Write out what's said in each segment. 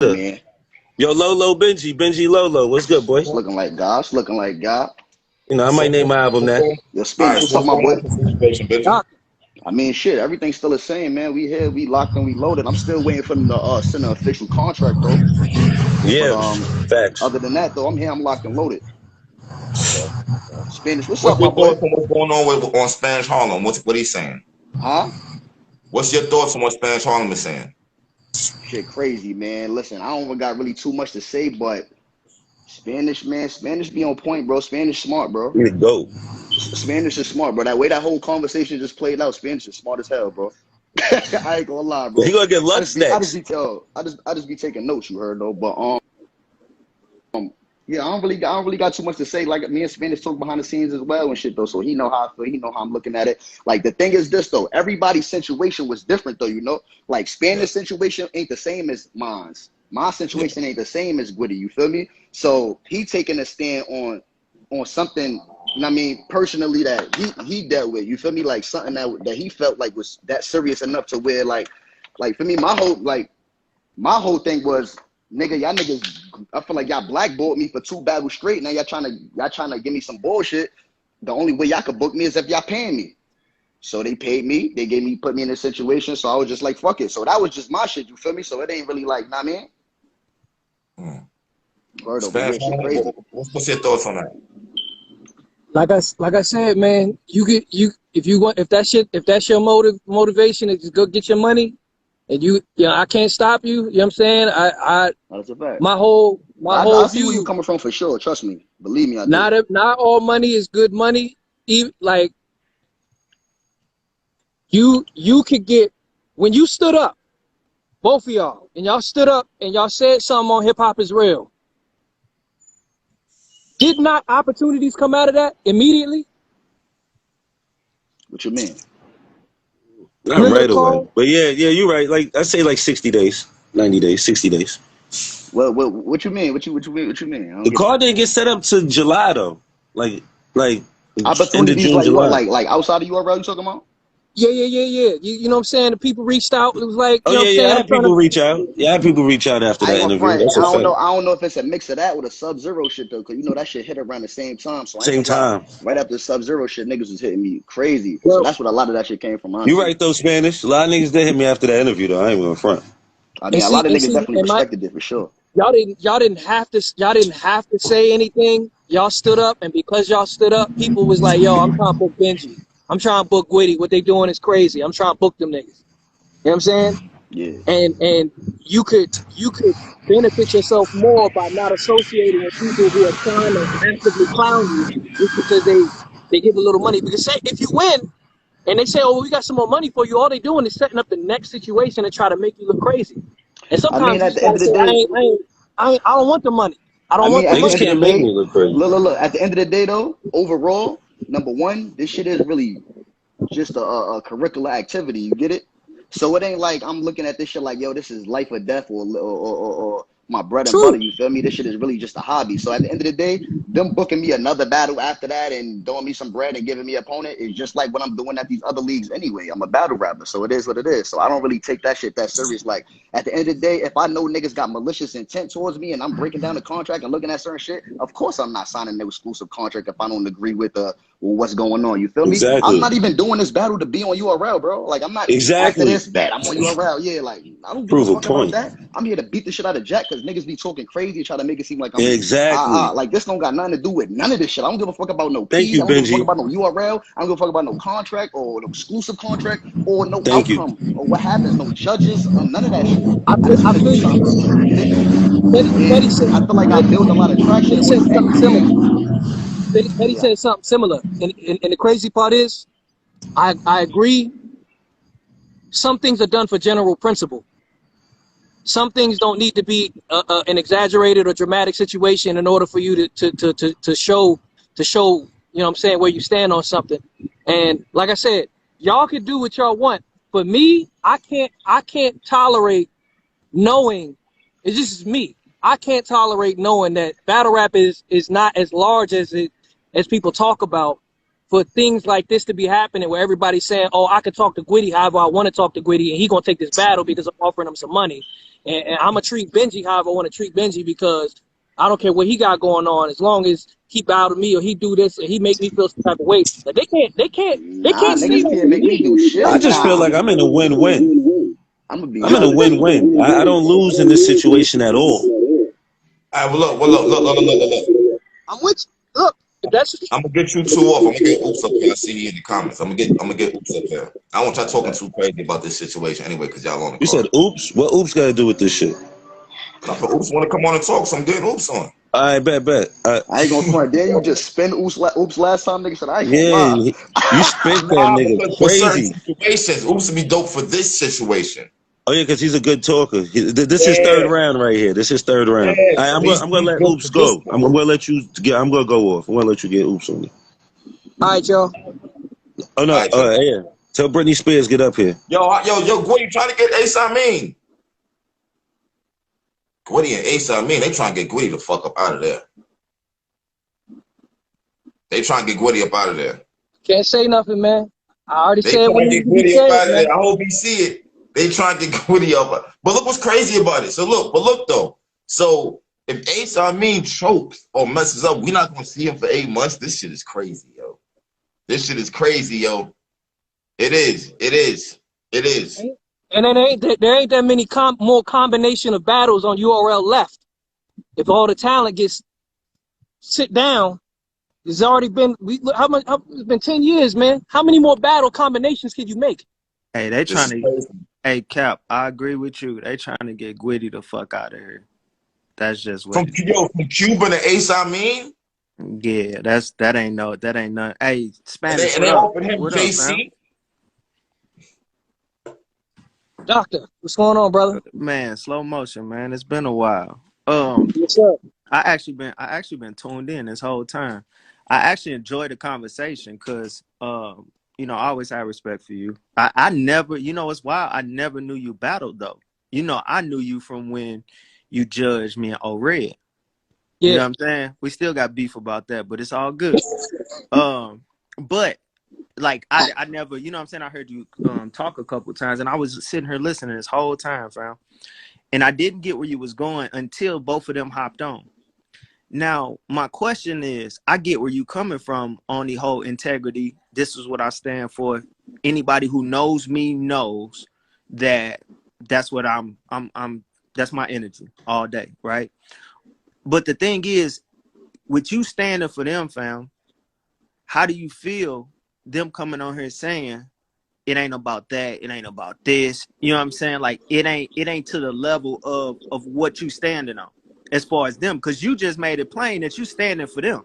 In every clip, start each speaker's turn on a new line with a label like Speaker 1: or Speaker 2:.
Speaker 1: Man,
Speaker 2: Yo, Lolo Benji Lolo. What's good, boy?
Speaker 1: it's looking like God. It's looking like God.
Speaker 2: You know, I might
Speaker 3: So
Speaker 2: name my album that.
Speaker 1: Yo,
Speaker 3: all
Speaker 1: Spanish,
Speaker 3: right,
Speaker 1: what's
Speaker 3: so
Speaker 1: up,
Speaker 3: what's
Speaker 1: my
Speaker 3: going
Speaker 1: boy?
Speaker 3: on with the situation, Benji?
Speaker 1: I mean, shit, everything's still the same, man. We here, we locked and we loaded. I'm still waiting for them to send an official contract, though. But
Speaker 2: Yeah, facts.
Speaker 1: other than that, though, I'm here, I'm locked and loaded.
Speaker 3: Okay.
Speaker 1: Spanish, what's up,
Speaker 3: What's
Speaker 1: my
Speaker 3: your
Speaker 1: boy?
Speaker 3: thoughts on what's going on on Spanish Harlem? What he's saying?
Speaker 1: Huh?
Speaker 3: What's your thoughts on what Spanish Harlem is saying?
Speaker 1: Shit, crazy, man. Listen, I don't even got really too much to say, but Spanish, man, Spanish be on point, bro. Spanish smart, bro.
Speaker 2: We go.
Speaker 1: Spanish is smart, bro. That way that whole conversation just played out, Spanish is smart as hell, bro. I ain't gonna lie,
Speaker 2: He
Speaker 1: bro.
Speaker 2: gonna get
Speaker 1: I
Speaker 2: lunch
Speaker 1: just be, I just
Speaker 2: next.
Speaker 1: be tell, I just be taking notes. You heard though, but yeah, I don't really got too much to say. Like me and Spanish talk behind the scenes as well and shit though, so he know how I feel. He know how I'm looking at it. Like the thing is this though, everybody's situation was different though. You know, like
Speaker 3: Yeah,
Speaker 1: Spanish situation ain't the same as mine's. My
Speaker 3: yeah.
Speaker 1: situation ain't the same as Gwitty. You feel me? So he taking a stand on something. You know what I mean, personally that he dealt with. You feel me? Like something that he felt like was that serious enough to where like for me, my whole thing was, nigga, y'all niggas, I feel like y'all blackballed me for 2 battles straight. Now y'all trying to give me some bullshit. The only way y'all could book me is if y'all paying me. So they paid me. They put me in this situation. So I was just like, fuck it. So that was just my shit. You feel me? So it ain't really like, nah, man.
Speaker 3: Hmm.
Speaker 1: Word over.
Speaker 3: Spanish
Speaker 1: Yeah, shit
Speaker 3: Harlem.
Speaker 1: crazy.
Speaker 3: What's your thoughts on that?
Speaker 4: Like I said, man, if that's your motivation is to go get your money, and I can't stop you. You know what I'm saying?
Speaker 1: That's a fact.
Speaker 4: My whole
Speaker 1: I see where you
Speaker 4: view,
Speaker 1: coming from for sure. Trust me. Believe me, I do.
Speaker 4: not all money is good money. Even like you could get when you stood up, both of y'all, and y'all stood up and y'all said something on Hip Hop Is Real. Did not opportunities come out of that immediately?
Speaker 1: What you mean?
Speaker 2: Not
Speaker 4: Remember the
Speaker 2: right away.
Speaker 4: call?
Speaker 2: But yeah, you're right. Like I say like 60 days, 90 days, 60 days.
Speaker 1: What you mean? What you mean? I don't
Speaker 2: The
Speaker 1: get you.
Speaker 2: car didn't get set up to July though. Like end of
Speaker 1: Opportunities
Speaker 2: June,
Speaker 1: like what?
Speaker 2: July.
Speaker 1: Like outside of URL you talking about?
Speaker 4: Yeah. You know what I'm saying? The people reached out. It was like,
Speaker 2: Oh
Speaker 4: you know what I'm
Speaker 2: yeah,
Speaker 4: saying?
Speaker 2: I
Speaker 4: I'm
Speaker 2: had
Speaker 4: trying
Speaker 2: people
Speaker 4: to.
Speaker 2: reach out. Yeah, I had people reach out after
Speaker 1: I ain't
Speaker 2: that
Speaker 1: gonna
Speaker 2: interview.
Speaker 1: front.
Speaker 2: That's a fact.
Speaker 1: I don't know if it's a mix of that with a Sub-Zero shit though, cause you know that shit hit around the same time. So I ain't
Speaker 2: Same
Speaker 1: gonna lie.
Speaker 2: time.
Speaker 1: Right after the Sub-Zero shit, niggas was hitting me crazy. So
Speaker 4: Well,
Speaker 1: that's what a lot of that shit came from,
Speaker 2: You
Speaker 1: honestly.
Speaker 2: right though, Spanish. A lot of niggas did hit me after that interview though. I ain't gonna front.
Speaker 1: I
Speaker 4: and
Speaker 1: mean, a lot of niggas
Speaker 4: see,
Speaker 1: definitely
Speaker 4: and my
Speaker 1: respected it for sure.
Speaker 4: y'all didn't have to say anything. Y'all stood up, and because y'all stood up, people was like, "Yo, I'm trying to book Benji. I'm trying to book Gwitty. What they doing is crazy. I'm trying to book them niggas." You know what I'm saying?
Speaker 1: Yeah.
Speaker 4: And you could benefit yourself more by not associating with people who are trying to actively clown you just because they give a little money. Because say if you win and they say, "Oh, well, we got some more money for you," all they doing is setting up the next situation to try to make you look crazy. And
Speaker 1: I mean,
Speaker 4: sometimes you
Speaker 1: at
Speaker 4: just
Speaker 1: the end
Speaker 4: gotta
Speaker 1: of the
Speaker 4: say,
Speaker 1: day,
Speaker 4: I don't want the money. I
Speaker 1: I
Speaker 4: don't
Speaker 1: mean,
Speaker 4: want the
Speaker 1: at the
Speaker 2: Niggas
Speaker 1: end of
Speaker 4: money.
Speaker 1: the
Speaker 2: can't make me
Speaker 1: day,
Speaker 2: look crazy.
Speaker 1: look. At the end of the day, though, overall, number one, this shit is really just a curricular activity. You get it? So it ain't like I'm looking at this shit like, yo, this is life or death or my bread and butter.
Speaker 4: True.
Speaker 1: You feel me? This shit is really just a hobby. So at the end of the day, them booking me another battle after that and throwing me some bread and giving me an opponent is just like what I'm doing at these other leagues anyway. I'm a battle rapper, so it is what it is. So I don't really take that shit that serious. Like at the end of the day, if I know niggas got malicious intent towards me and I'm breaking down the contract and looking at certain shit, of course I'm not signing no exclusive contract if I don't agree with what's going on. You feel me? I'm
Speaker 2: Exactly.
Speaker 1: not even doing this battle to be on URL, bro. Like I'm not after
Speaker 2: Exactly.
Speaker 1: this bet. I'm on URL. Yeah, like I don't give a
Speaker 2: Prove a
Speaker 1: fuck about
Speaker 2: point.
Speaker 1: that. I'm here to beat the shit out of Jack because niggas be talking crazy, try to make it seem like I'm
Speaker 2: Exactly.
Speaker 1: like this don't got nothing to do with none of this shit. I don't give a fuck about no
Speaker 2: Thank
Speaker 1: P.
Speaker 2: you,
Speaker 1: I don't give a fuck
Speaker 2: Benji.
Speaker 1: about no URL. I don't give a fuck about no contract or no exclusive contract or no
Speaker 2: Thank you.
Speaker 1: outcome or what happens, no judges, none of that shit. I just
Speaker 4: I
Speaker 1: want to
Speaker 4: feel
Speaker 1: do
Speaker 4: you.
Speaker 1: something. You dig me?
Speaker 4: Betty
Speaker 1: And
Speaker 4: said
Speaker 1: I feel like I built a lot of
Speaker 4: Betty
Speaker 1: traction
Speaker 4: said
Speaker 1: with
Speaker 4: something similar.
Speaker 1: and
Speaker 4: Betty
Speaker 1: yeah.
Speaker 4: said something similar. And the crazy part is, I agree. Some things are done for general principle. Some things don't need to be an exaggerated or dramatic situation in order for you to show, you know what I'm saying, where you stand on something. And like I said, y'all can do what y'all want. But me, I can't tolerate knowing, it's just me. I can't tolerate knowing that battle rap is not as large as people talk about, for things like this to be happening where everybody's saying, oh, I could talk to Gwitty however I want to talk to Gwitty, and he going to take this battle because I'm offering him some money. And I'm going to treat Benji however I want to treat Benji because I don't care what he got going on as long as he bow to me or he do this and he make me feel some type of way. Like they can't
Speaker 1: Nah,
Speaker 4: say
Speaker 1: niggas can't make me do
Speaker 2: I
Speaker 1: shit.
Speaker 2: just feel
Speaker 1: Nah,
Speaker 2: like I'm in a win-win.
Speaker 1: I'm gonna be
Speaker 2: I'm in a
Speaker 1: honest.
Speaker 2: win-win. I don't lose in this situation at all.
Speaker 3: All right, look.
Speaker 4: I'm with you. Look, if that's
Speaker 3: I'm gonna get you two off. I'm gonna get Oops up here. I see you in the comments. I'm gonna get Oops up here. I don't want y'all talking too crazy about this situation anyway, because y'all on the
Speaker 2: You
Speaker 3: call.
Speaker 2: said oops? What oops got to do with this shit?
Speaker 3: Oops want to come on and talk, so I'm getting Oops on.
Speaker 2: All right, bet.
Speaker 1: I ain't gonna front. Then you just spin oops last time, nigga said I ain't gonna
Speaker 2: Yeah,
Speaker 1: lie.
Speaker 2: you spent that
Speaker 3: Nah,
Speaker 2: nigga
Speaker 3: because for certain
Speaker 2: crazy.
Speaker 3: situations, Oops would be dope for this situation.
Speaker 2: Oh yeah, because he's a good talker. This is third
Speaker 3: Yeah,
Speaker 2: round right here. This is third round.
Speaker 3: yeah.
Speaker 2: All right,
Speaker 3: So
Speaker 2: I'm gonna
Speaker 3: he's
Speaker 2: let
Speaker 3: good
Speaker 2: oops
Speaker 3: for this
Speaker 2: go. I'm
Speaker 3: one.
Speaker 2: gonna let you get. I'm gonna go off. I'm gonna let you get oops on it.
Speaker 4: all right, y'all.
Speaker 2: Oh no,
Speaker 3: All right, yo.
Speaker 2: yeah. Tell Britney Spears get up here.
Speaker 3: Yo, Gwitty trying to get Ace Amin. Gwitty and Ace Amin, they trying to get Gwitty the fuck up out of there. They trying to get Gwitty up out of there.
Speaker 4: Can't say nothing, man. I already
Speaker 3: They
Speaker 4: said what
Speaker 3: trying to
Speaker 4: needs
Speaker 3: get
Speaker 4: to be
Speaker 3: Gwitty up
Speaker 4: said,
Speaker 3: out of
Speaker 4: man.
Speaker 3: there. I hope he see it. They trying to get Gwitty up. But look what's crazy about it. So look though. So if Ace Amin chokes or messes up, we're not gonna see him for 8 months. This shit is crazy, yo. This shit is crazy, yo. It is.
Speaker 4: And then there ain't that many more combination of battles on URL left. If all the talent gets sit down, it's already been it's been 10 years, man. How many more battle combinations can you make?
Speaker 5: Hey, they
Speaker 3: This
Speaker 5: trying
Speaker 3: is
Speaker 5: to.
Speaker 3: crazy.
Speaker 5: Hey, Cap, I agree with you. They trying to get Gwitty the fuck out of here. That's just what
Speaker 3: From
Speaker 5: it is.
Speaker 3: from Cuba to Ace Amin,
Speaker 5: Yeah, that ain't none. Hey,
Speaker 3: and
Speaker 5: Spanish,
Speaker 3: they
Speaker 5: what up?
Speaker 3: offered him
Speaker 5: What up, fam?
Speaker 3: JC.
Speaker 4: Doctor, what's going on, brother?
Speaker 5: Man, slow motion, man. It's been a while.
Speaker 4: What's up?
Speaker 5: I actually been tuned in this whole time. I actually enjoyed the conversation because I always had respect for you. I never, it's wild. I never knew you battled though. I knew you from when you judged me in O-Red. You know
Speaker 4: Yeah.
Speaker 5: what I'm saying? We still got beef about that, but it's all good. But like I never, you know what I'm saying? I heard you talk a couple times and I was sitting here listening this whole time, fam. And I didn't get where you was going until both of them hopped on. Now, my question is, I get where you coming from on the whole integrity. This is what I stand for. Anybody who knows me knows that that's what I'm that's my energy all day, right? But the thing is, with you standing for them, fam, how do you feel them coming on here saying it ain't about that, it ain't about this? You know what I'm saying? Like it ain't to the level of what you standing on as far as them, because you just made it plain that you standing for them.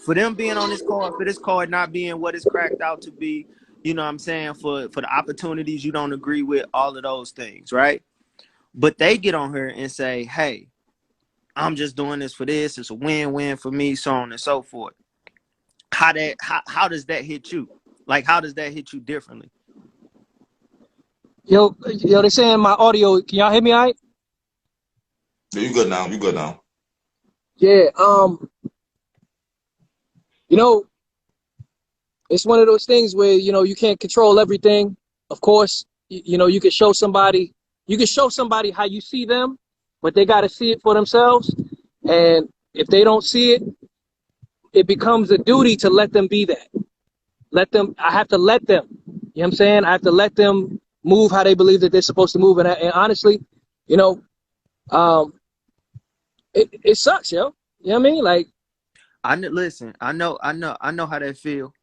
Speaker 5: For them being on this card, for this card not being what it's cracked out to be, you know what I'm saying, for the opportunities you don't agree with, all of those things, right? But they get on here and say, hey, I'm just doing this for this. It's a win-win for me, so on and so forth. How does that hit you? Like, how does that hit you differently?
Speaker 4: Yo, they saying my audio. Can y'all hear me all right?
Speaker 3: Yeah, you good now. You good now.
Speaker 4: Yeah. It's one of those things where, you can't control everything. Of course, you can show somebody how you see them, but they got to see it for themselves. And if they don't see it, it becomes a duty to let them be that. I have to let them, you know what I'm saying? I have to let them move how they believe that they're supposed to move. And honestly, you know, um, it sucks, yo. You know what I mean? Like,
Speaker 5: Listen, I know how that feel.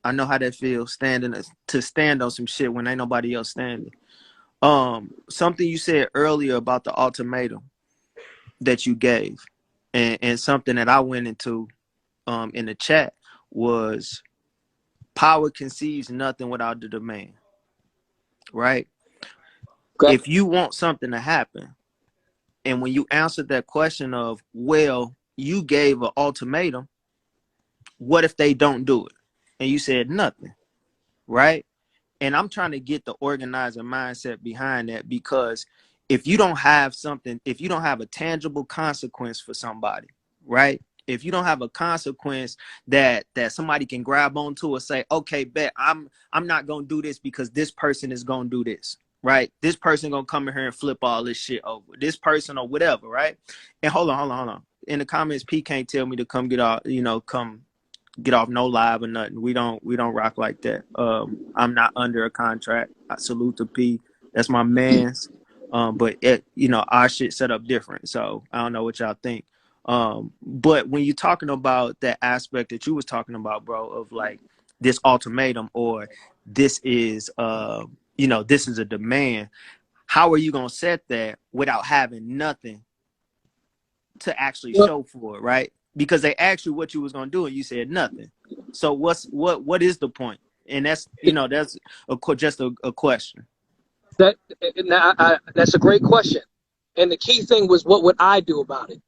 Speaker 5: I know how that feels to stand on some shit when ain't nobody else standing. Something you said earlier about the ultimatum that you gave, and something that I went into in the chat was power conceives nothing without the demand, right?
Speaker 4: okay.
Speaker 5: If you want something to happen, and when you answered that question of, well, you gave an ultimatum, what if they don't do it? And you said nothing, right? And I'm trying to get the organizer mindset behind that, because if you don't have something, if you don't have a tangible consequence for somebody, right? If you don't have a consequence that somebody can grab onto or say, okay, bet I'm not gonna do this because this person is gonna do this, right? This person gonna come in here and flip all this shit over. This person or whatever, right? And hold on. In the comments, P can't tell me to come get off, come get off no live or nothing. We don't rock like that. I'm not under a contract. I salute to P. That's my man's. But our shit set up different. So I don't know what y'all think. But when you're talking about that aspect that you was talking about, bro, of like this ultimatum or this is this is a demand, how are you gonna set that without having nothing to actually show for it, right? Because they asked you what you was gonna do and you said nothing. So what is the point? And that's that's just a question.
Speaker 4: That's a great question. And the key thing was, what would I do about it?